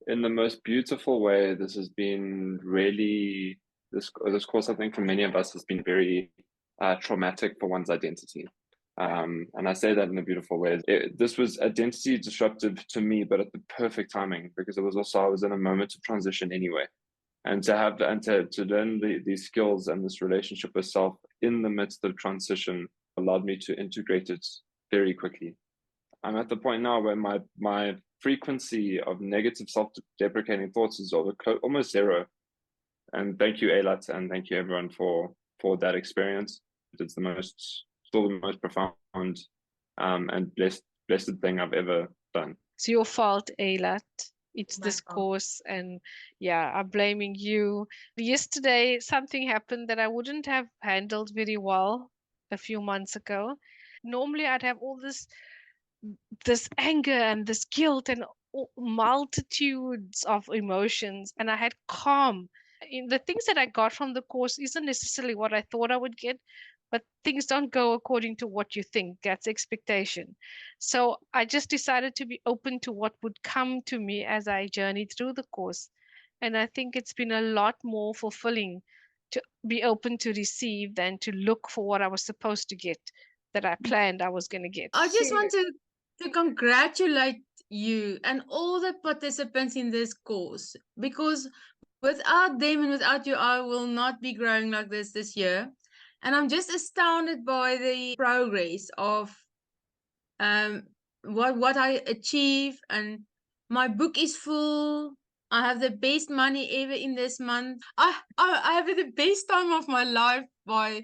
In the most beautiful way, this has been really this course, I think, for many of us has been very traumatic for one's identity. And I say that in a beautiful way. This was identity disruptive to me, but at the perfect timing, because it was also I was in a moment of transition anyway. And to have and to learn these skills and this relationship with self in the midst of transition allowed me to integrate it very quickly. I'm at the point now where my frequency of negative self-deprecating thoughts is almost zero. And thank you, Aylat, and thank you everyone for that experience. It's still the most profound and blessed thing I've ever done. It's your fault, Aylat. It's My this fault. course, and yeah, I'm blaming you. Yesterday, something happened that I wouldn't have handled very well a few months ago. Normally, I'd have all this anger and this guilt and multitudes of emotions, and I had calm. In the things that I got from the course isn't necessarily what I thought I would get, but things don't go according to what you think. That's expectation. So I just decided to be open to what would come to me as I journeyed through the course. And I think it's been a lot more fulfilling to be open to receive than to look for what I was supposed to get, that I planned I was going to get. I just want to congratulate you and all the participants in this course, because without them and without you, I will not be growing like this year. And I'm just astounded by the progress of um what I achieve. And my book is full. I have the best money ever in this month. I have the best time of my life by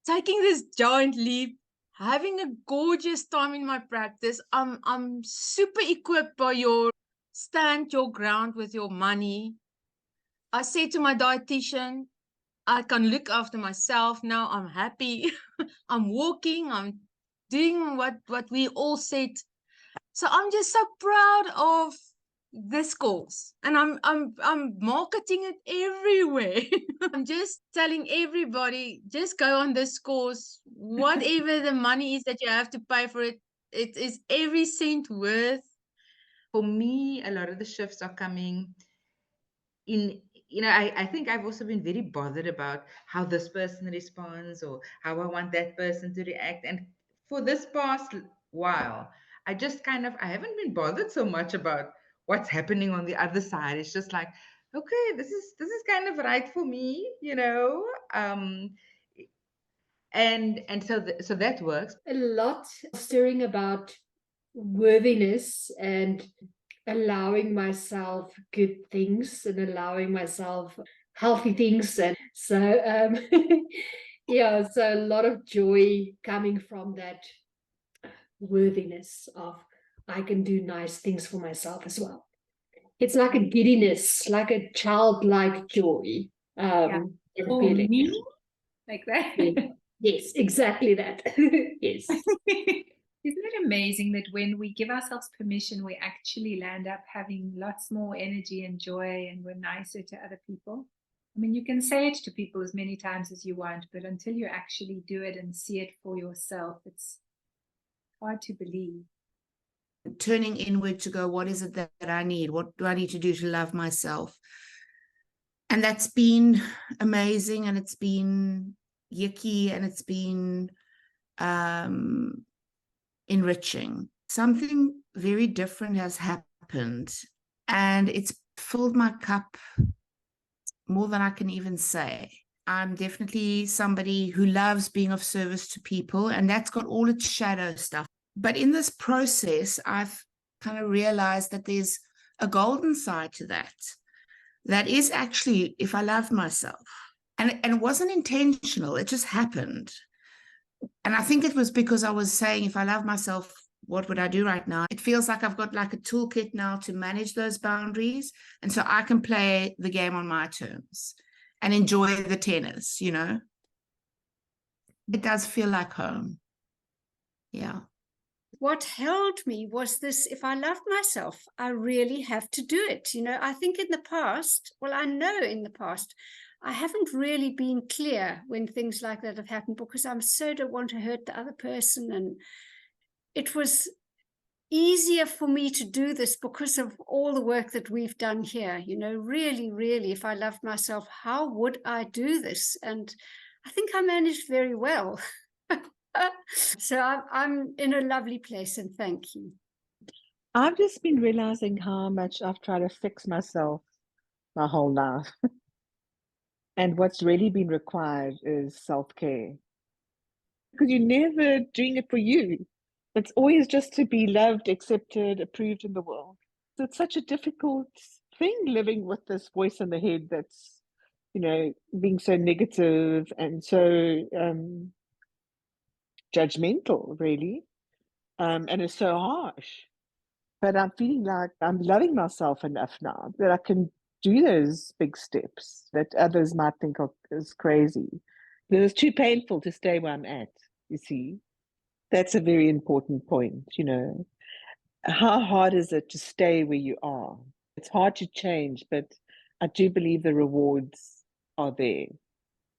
taking this giant leap, having a gorgeous time in my practice. I'm super equipped by your stand your ground with your money. I said to my dietitian, I can look after myself now. I'm happy. I'm walking. I'm doing what we all said. So I'm just so proud of this course, and I'm marketing it everywhere. I'm just telling everybody, just go on this course. Whatever the money is that you have to pay for it, it is every cent worth. For me, a lot of the shifts are coming in. I think I've also been very bothered about how this person responds or how I want that person to react. And for this past while, I haven't been bothered so much about what's happening on the other side. It's just like, okay, this is kind of right for me. And so that works. A lot stirring about worthiness and allowing myself good things and allowing myself healthy things. And so yeah, so a lot of joy coming from that worthiness of I can do nice things for myself as well. It's like a giddiness, like a childlike joy. For me, like that. Yes, exactly that. Yes. Isn't it amazing that when we give ourselves permission, we actually land up having lots more energy and joy, and we're nicer to other people? I mean, you can say it to people as many times as you want, but until you actually do it and see it for yourself, it's hard to believe. Turning inward to go, what is it that I need? What do I need to do to love myself? And that's been amazing, and it's been yucky, and it's been enriching. Something very different has happened, and it's filled my cup more than I can even say. I'm definitely somebody who loves being of service to people, and that's got all its shadow stuff. But in this process, I've kind of realized that there's a golden side to that. That is actually if I love myself. And it wasn't intentional, it just happened. And I think it was because I was saying, if I love myself, what would I do right now? It feels like I've got like a toolkit now to manage those boundaries. And so I can play the game on my terms and enjoy the tennis. It does feel like home. Yeah. What held me was this: if I love myself, I really have to do it. I think in the past, I know in the past, I haven't really been clear when things like that have happened, because I'm so don't want to hurt the other person. And it was easier for me to do this because of all the work that we've done here. You know, really, really, if I loved myself, how would I do this? And I think I managed very well. So I'm in a lovely place, and thank you. I've just been realizing how much I've tried to fix myself my whole life. And what's really been required is self-care. Because you're never doing it for you. It's always just to be loved, accepted, approved in the world. So it's such a difficult thing living with this voice in the head that's, being so negative and so judgmental, really. And it's so harsh. But I'm feeling like I'm loving myself enough now that I can do those big steps that others might think is crazy. Because it's too painful to stay where I'm at, you see. That's a very important point, How hard is it to stay where you are? It's hard to change, but I do believe the rewards are there.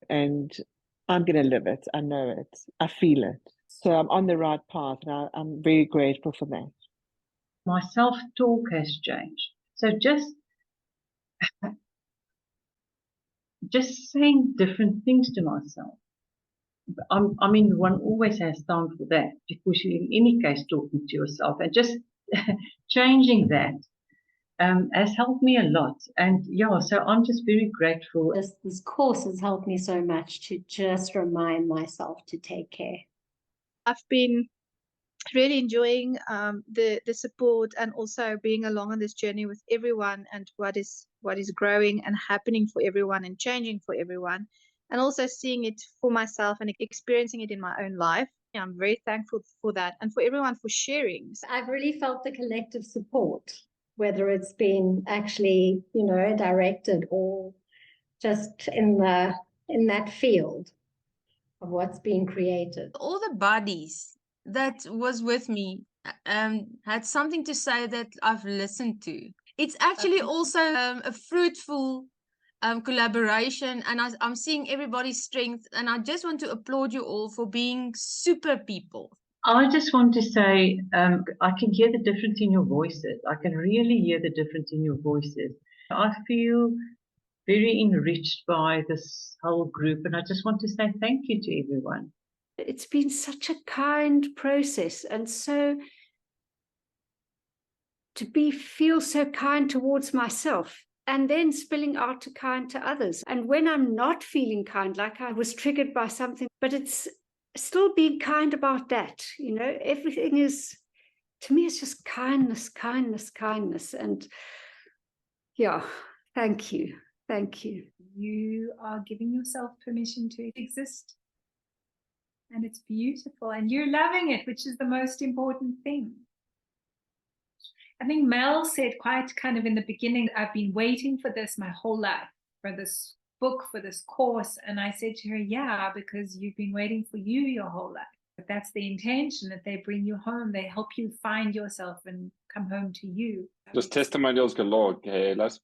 And I'm going to live it. I know it. I feel it. So I'm on the right path, and I'm very grateful for that. My self-talk has changed. So just saying different things to myself. I mean, one always has time for that because you're in any case talking to yourself, and just changing that has helped me a lot. And yeah, so I'm just very grateful. This course has helped me so much to just remind myself to take care. I've been really enjoying the support and also being along on this journey with everyone, and what is growing and happening for everyone and changing for everyone, and also seeing it for myself and experiencing it in my own life. I'm very thankful for that, and for everyone for sharing. I've really felt the collective support, whether it's been actually, directed or just in that field of what's being created. All the buddies that was with me had something to say that I've listened to. It's actually also a fruitful collaboration, and I'm seeing everybody's strength, and I just want to applaud you all for being super people. I just want to say I can hear the difference in your voices. I can really hear the difference in your voices. I feel very enriched by this whole group, and I just want to say thank you to everyone. It's been such a kind process, and so to feel so kind towards myself, and then spilling out to kind to others. And when I'm not feeling kind, like I was triggered by something, but it's still being kind about that, everything is, to me, it's just kindness, kindness, kindness. And yeah, thank you. Thank you. You are giving yourself permission to exist. And it's beautiful, and you're loving it, which is the most important thing. I think Mel said quite kind of in the beginning, I've been waiting for this my whole life, for this book, for this course. And I said to her, yeah, because you've been waiting for you your whole life. But that's the intention, that they bring you home. They help you find yourself and come home to you. Just testimonials galore, okay, Les?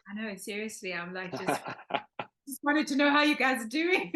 I know, seriously, I'm like, just wanted to know how you guys are doing.